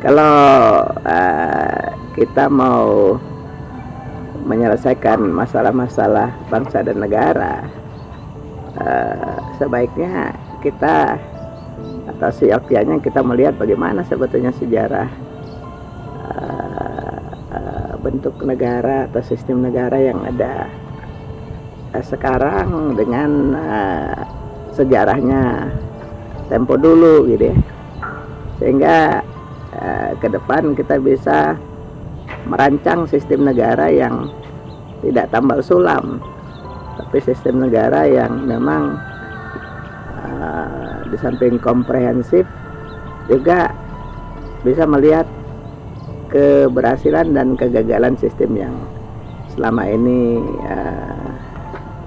Kalau kita mau menyelesaikan masalah-masalah bangsa dan negara, sebaiknya kita atau seyogyanya kita melihat bagaimana sebetulnya sejarah bentuk negara atau sistem negara yang ada sekarang dengan sejarahnya tempo dulu gitu ya, sehingga ke depan kita bisa merancang sistem negara yang tidak tambal sulam, tapi sistem negara yang memang di samping komprehensif juga bisa melihat keberhasilan dan kegagalan sistem yang selama ini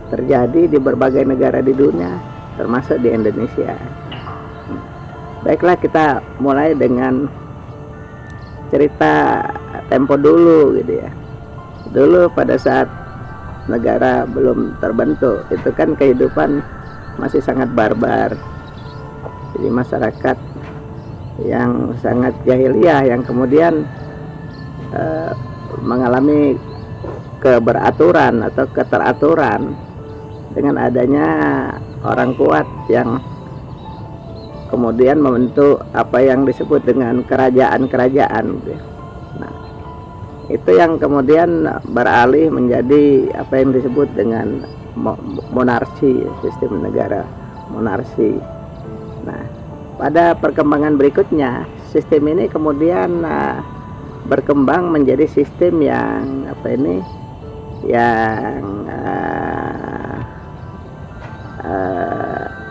terjadi di berbagai negara di dunia, termasuk di Indonesia. Baiklah, kita mulai dengan cerita tempo dulu gitu ya. Dulu pada saat negara belum terbentuk, itu kan kehidupan masih sangat barbar. Jadi masyarakat yang sangat jahiliyah yang kemudian mengalami keberaturan atau keteraturan dengan adanya orang kuat yang kemudian membentuk apa yang disebut dengan kerajaan-kerajaan. Nah, itu yang kemudian beralih menjadi apa yang disebut dengan monarki, sistem negara monarki. Nah, pada perkembangan berikutnya sistem ini kemudian berkembang menjadi sistem yang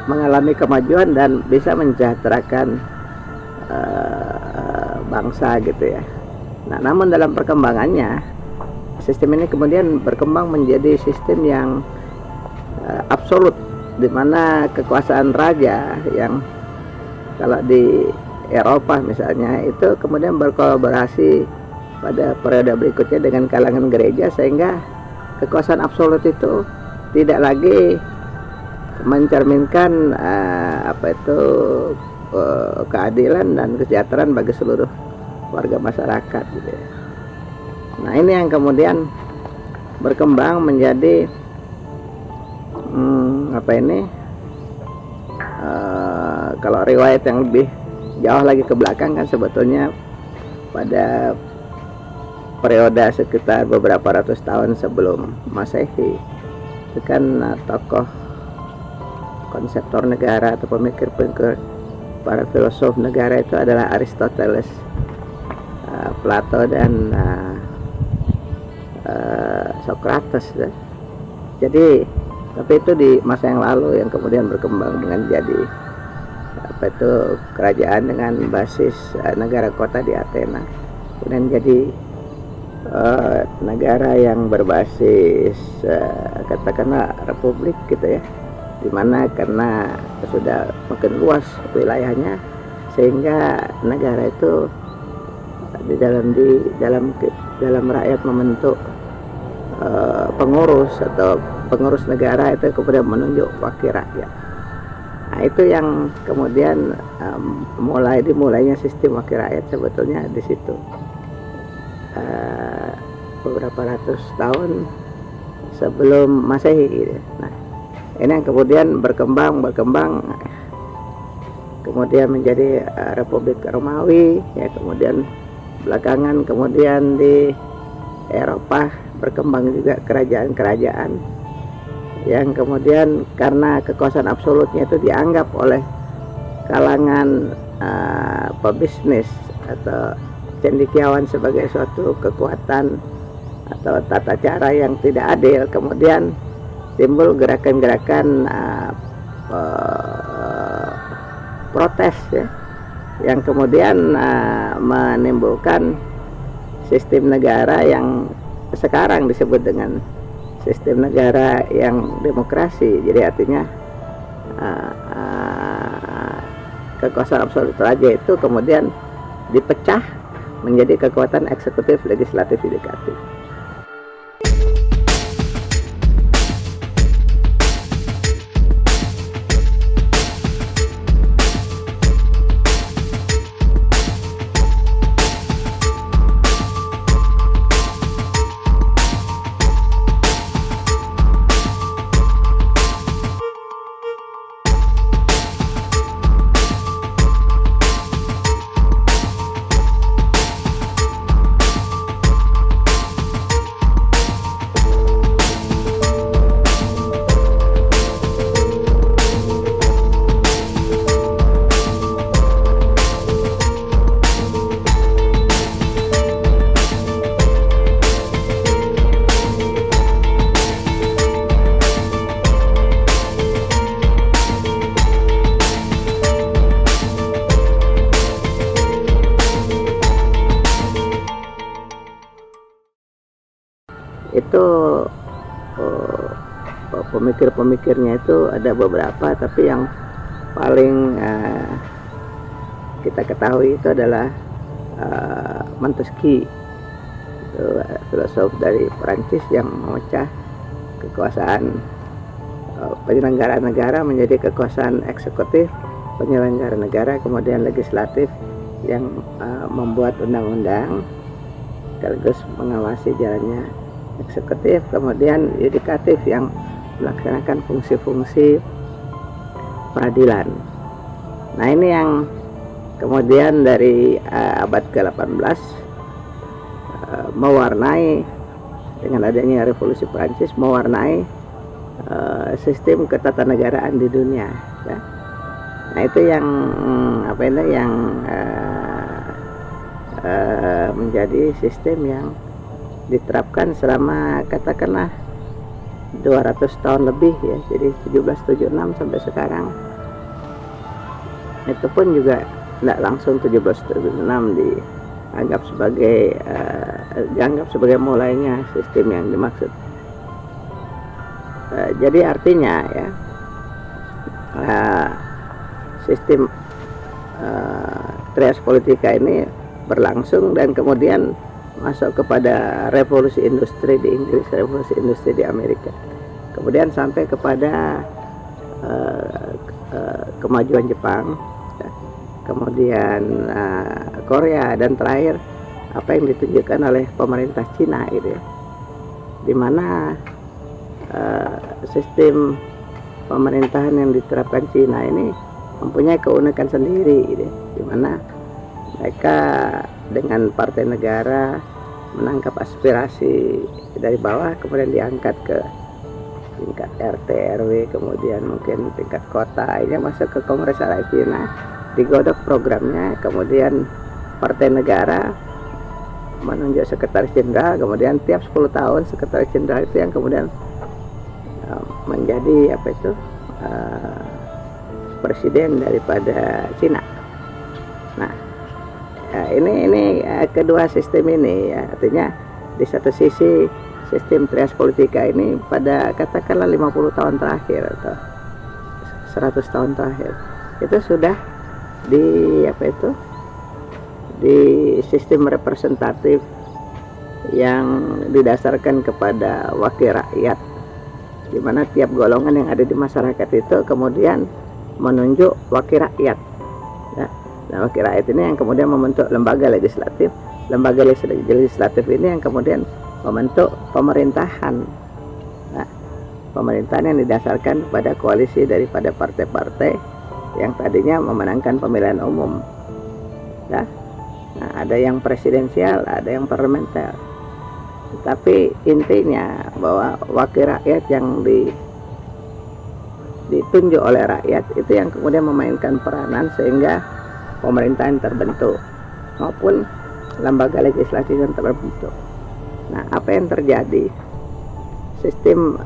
mengalami kemajuan dan bisa mensejahterakan bangsa gitu ya. Nah, namun dalam perkembangannya sistem ini kemudian berkembang menjadi sistem yang absolut, di mana kekuasaan raja yang kalau di Eropa misalnya itu kemudian berkolaborasi pada periode berikutnya dengan kalangan gereja, sehingga kekuasaan absolut itu tidak lagi mencerminkan keadilan dan kesejahteraan bagi seluruh warga masyarakat gitu ya. Nah, ini yang kemudian berkembang menjadi kalau riwayat yang lebih jauh lagi ke belakang kan sebetulnya pada periode sekitar beberapa ratus tahun sebelum Masehi itu kan tokoh konseptor negara atau pemikir-pemikir, para filosof negara itu adalah Aristoteles, Plato dan Socrates ya. Jadi tapi itu di masa yang lalu yang kemudian berkembang dengan jadi kerajaan dengan basis negara kota di Athena, kemudian jadi negara yang berbasis katakanlah republik gitu ya, dimana karena sudah makin luas wilayahnya sehingga negara itu di dalam rakyat membentuk pengurus atau pengurus negara itu kemudian menunjuk wakil rakyat. Nah, itu yang kemudian dimulainya sistem wakil rakyat sebetulnya di situ beberapa ratus tahun sebelum Masehi gitu. Nah, ini yang kemudian berkembang kemudian menjadi Republik Romawi ya, kemudian belakangan kemudian di Eropa berkembang juga kerajaan-kerajaan yang kemudian karena kekuasaan absolutnya itu dianggap oleh kalangan pebisnis atau cendekiawan sebagai suatu kekuatan atau tata cara yang tidak adil, kemudian timbul gerakan-gerakan protes ya, yang kemudian menimbulkan sistem negara yang sekarang disebut dengan sistem negara yang demokrasi. Jadi artinya kekuasaan absolut raja itu kemudian dipecah menjadi kekuatan eksekutif, legislatif, yudikatif. itu pemikir-pemikirnya itu ada beberapa, tapi yang paling kita ketahui itu adalah Montesquieu, itu filosof dari Prancis yang memecah kekuasaan penyelenggara negara menjadi kekuasaan eksekutif, penyelenggara negara, kemudian legislatif yang membuat undang-undang sekaligus mengawasi jalannya eksekutif, kemudian yudikatif yang melaksanakan fungsi-fungsi peradilan. Nah, ini yang kemudian dari abad ke-18 mewarnai, dengan adanya revolusi Prancis, mewarnai sistem ketatanegaraan di dunia, ya. Nah, itu yang menjadi sistem yang diterapkan selama katakanlah 200 tahun lebih, ya. Jadi 1776 sampai sekarang. Itu pun juga tidak langsung 1776 dianggap sebagai mulainya sistem yang dimaksud. Jadi artinya, ya, sistem trias politika ini berlangsung dan kemudian masuk kepada revolusi industri di Inggris, revolusi industri di Amerika, kemudian sampai kepada kemajuan Jepang, kemudian Korea, dan terakhir apa yang ditunjukkan oleh pemerintah Cina, gitu ya, di mana sistem pemerintahan yang diterapkan Cina ini mempunyai keunikan sendiri, gitu ya, di mana mereka dengan partai negara menangkap aspirasi dari bawah, kemudian diangkat ke tingkat RT, RW, kemudian mungkin tingkat kota, akhirnya masuk ke Kongres Rakyat Cina, digodok programnya, kemudian partai negara menunjuk sekretaris jenderal, kemudian tiap 10 tahun sekretaris jenderal itu yang kemudian menjadi presiden daripada Cina. Nah, ini kedua sistem ini, ya, artinya di satu sisi sistem trias politika ini pada katakanlah 50 tahun terakhir atau 100 tahun terakhir itu sudah di sistem representatif yang didasarkan kepada wakil rakyat, di mana tiap golongan yang ada di masyarakat itu kemudian menunjuk wakil rakyat, ya. Nah, wakil rakyat ini yang kemudian membentuk lembaga legislatif. Lembaga legislatif ini yang kemudian membentuk pemerintahan. Nah, pemerintahan yang didasarkan pada koalisi daripada partai-partai yang tadinya memenangkan pemilihan umum, ya. Nah, ada yang presidensial, ada yang parlementer. Tapi intinya bahwa wakil rakyat yang ditunjuk oleh rakyat itu yang kemudian memainkan peranan sehingga pemerintahan terbentuk maupun lembaga legislasi yang terbentuk. Nah, apa yang terjadi? Sistem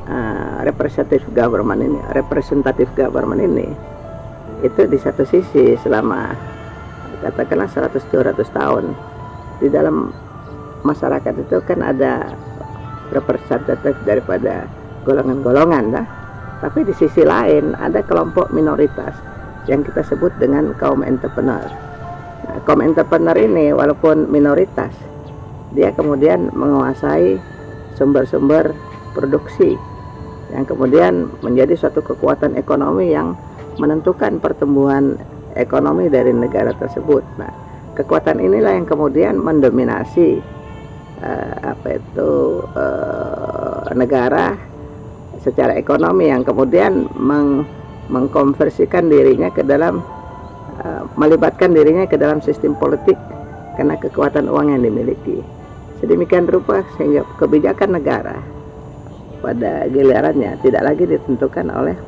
representative government ini itu di satu sisi selama katakanlah 100-200 tahun di dalam masyarakat itu kan ada representatif daripada golongan-golongan, dah. Tapi di sisi lain ada kelompok minoritas yang kita sebut dengan kaum entrepreneur. Nah, kaum entrepreneur ini walaupun minoritas, dia kemudian menguasai sumber-sumber produksi yang kemudian menjadi suatu kekuatan ekonomi yang menentukan pertumbuhan ekonomi dari negara tersebut. Nah, kekuatan inilah yang kemudian mendominasi negara secara ekonomi, yang kemudian mengkonversikan dirinya ke dalam melibatkan dirinya ke dalam sistem politik karena kekuatan uang yang dimiliki. Sedemikian rupa sehingga kebijakan negara pada gilirannya tidak lagi ditentukan oleh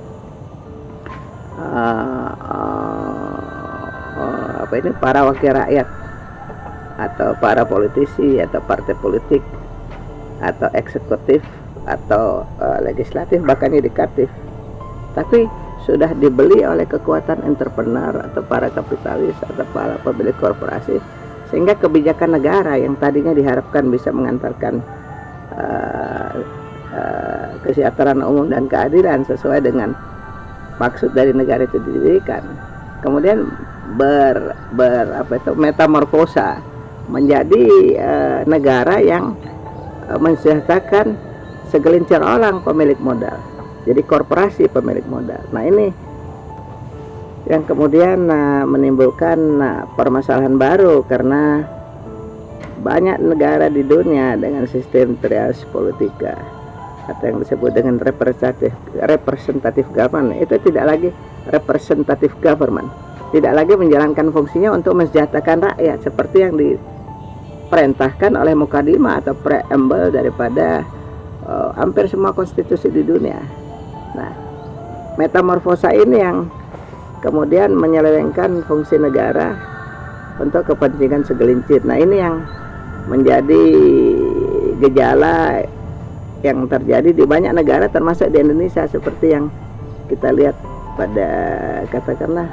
para wakil rakyat atau para politisi atau partai politik atau eksekutif atau legislatif bahkan yudikatif, tapi sudah dibeli oleh kekuatan entrepreneur atau para kapitalis atau para pemilik korporasi, sehingga kebijakan negara yang tadinya diharapkan bisa mengantarkan kesejahteraan umum dan keadilan sesuai dengan maksud dari negara itu didirikan. Kemudian metamorfosa menjadi negara yang mensejahterakan segelintir orang pemilik modal. Jadi korporasi pemilik modal. Nah, ini yang kemudian menimbulkan permasalahan baru, karena banyak negara di dunia dengan sistem trias politika atau yang disebut dengan representative government, itu tidak lagi representative government, tidak lagi menjalankan fungsinya untuk mensejahterakan rakyat seperti yang diperintahkan oleh mukadimah atau preamble daripada hampir semua konstitusi di dunia. Nah, metamorfosa ini yang kemudian menyelewengkan fungsi negara untuk kepentingan segelintir. Nah, ini yang menjadi gejala yang terjadi di banyak negara termasuk di Indonesia, seperti yang kita lihat pada katakanlah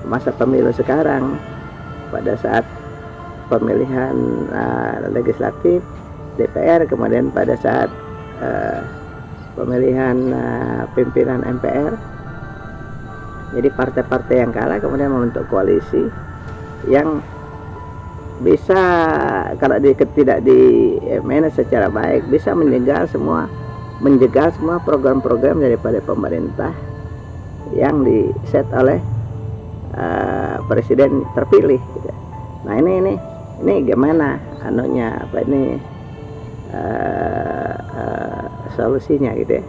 masa pemilu sekarang, pada saat pemilihan legislatif DPR, kemudian pada saat pemilihan pimpinan MPR. Jadi partai-partai yang kalah kemudian membentuk koalisi yang bisa, kalau tidak di manage secara baik, bisa menjegal semua program-program daripada pemerintah yang diset oleh presiden terpilih gitu. Nah, ini gimana solusinya gitu ya.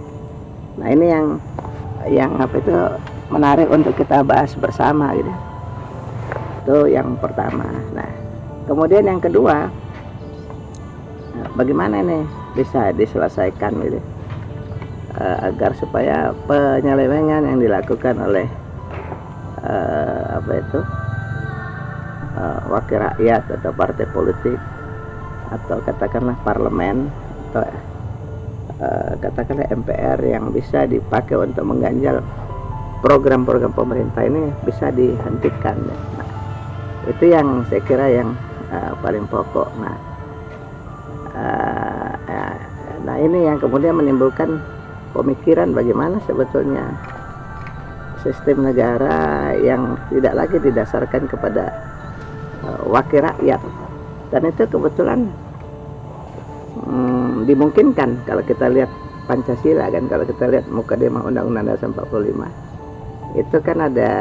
Nah, ini yang menarik untuk kita bahas bersama gitu. Itu yang pertama. Nah, kemudian yang kedua, bagaimana ini bisa diselesaikan gitu, agar supaya penyelewengan yang dilakukan oleh wakil rakyat atau partai politik atau katakanlah parlemen atau katakanlah MPR yang bisa dipakai untuk mengganjal program-program pemerintah ini bisa dihentikan. Nah, itu yang saya kira yang paling pokok. Nah, ini yang kemudian menimbulkan pemikiran bagaimana sebetulnya sistem negara yang tidak lagi didasarkan kepada wakil rakyat, dan itu kebetulan dimungkinkan kalau kita lihat Pancasila kan. Kalau kita lihat mukadimah Undang-Undang Dasar 45, itu kan ada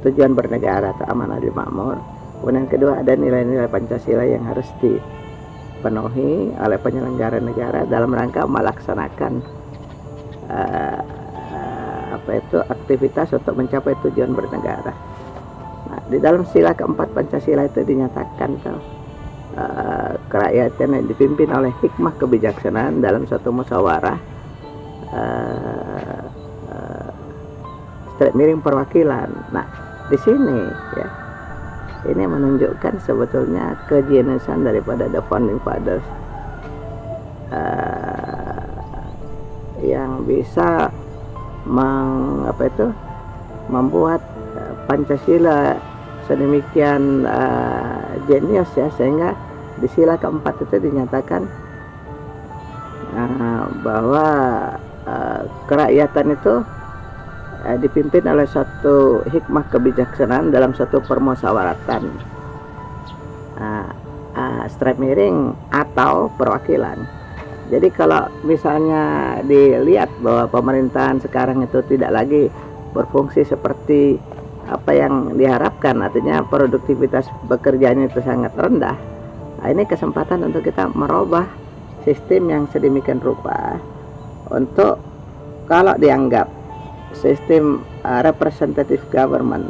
tujuan bernegara atau amanah adil makmur. Kemudian kedua, ada nilai-nilai Pancasila yang harus dipenuhi oleh penyelenggara negara dalam rangka melaksanakan aktivitas untuk mencapai tujuan bernegara. Nah, di dalam sila keempat Pancasila itu dinyatakan kerakyatan yang dipimpin oleh hikmah kebijaksanaan dalam suatu musyawarah straight miring perwakilan. Nah, di sini ya, ini menunjukkan sebetulnya kejeniusan daripada the founding fathers yang bisa membuat Pancasila sedemikian jenius ya, sehingga di sila keempat itu dinyatakan bahwa kerakyatan itu dipimpin oleh suatu hikmah kebijaksanaan dalam suatu permusyawaratan straight miring atau perwakilan. Jadi kalau misalnya dilihat bahwa pemerintahan sekarang itu tidak lagi berfungsi seperti apa yang diharapkan, artinya produktivitas bekerjanya itu sangat rendah. Nah, ini kesempatan untuk kita merubah sistem yang sedemikian rupa untuk, kalau dianggap sistem representative government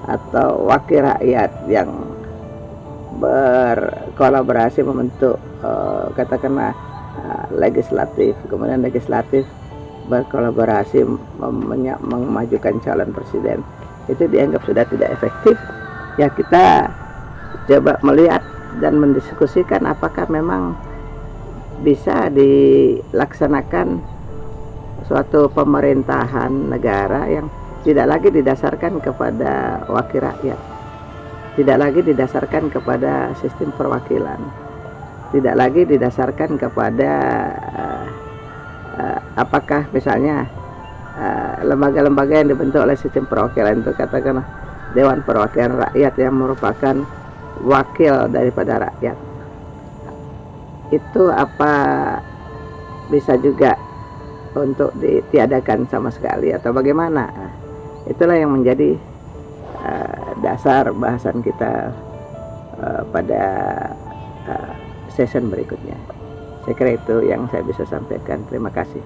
atau wakil rakyat yang berkolaborasi membentuk katakanlah legislatif, kemudian legislatif berkolaborasi memajukan calon presiden, itu dianggap sudah tidak efektif. Ya, kita coba melihat dan mendiskusikan apakah memang bisa dilaksanakan suatu pemerintahan negara yang tidak lagi didasarkan kepada wakil rakyat, tidak lagi didasarkan kepada sistem perwakilan. tidak lagi didasarkan kepada apakah misalnya lembaga-lembaga yang dibentuk oleh sistem perwakilan itu, katakanlah Dewan Perwakilan Rakyat yang merupakan wakil daripada rakyat, itu apa bisa juga untuk ditiadakan sama sekali atau bagaimana? Itulah yang menjadi dasar bahasan kita pada session berikutnya. Saya kira itu yang saya bisa sampaikan. Terima kasih.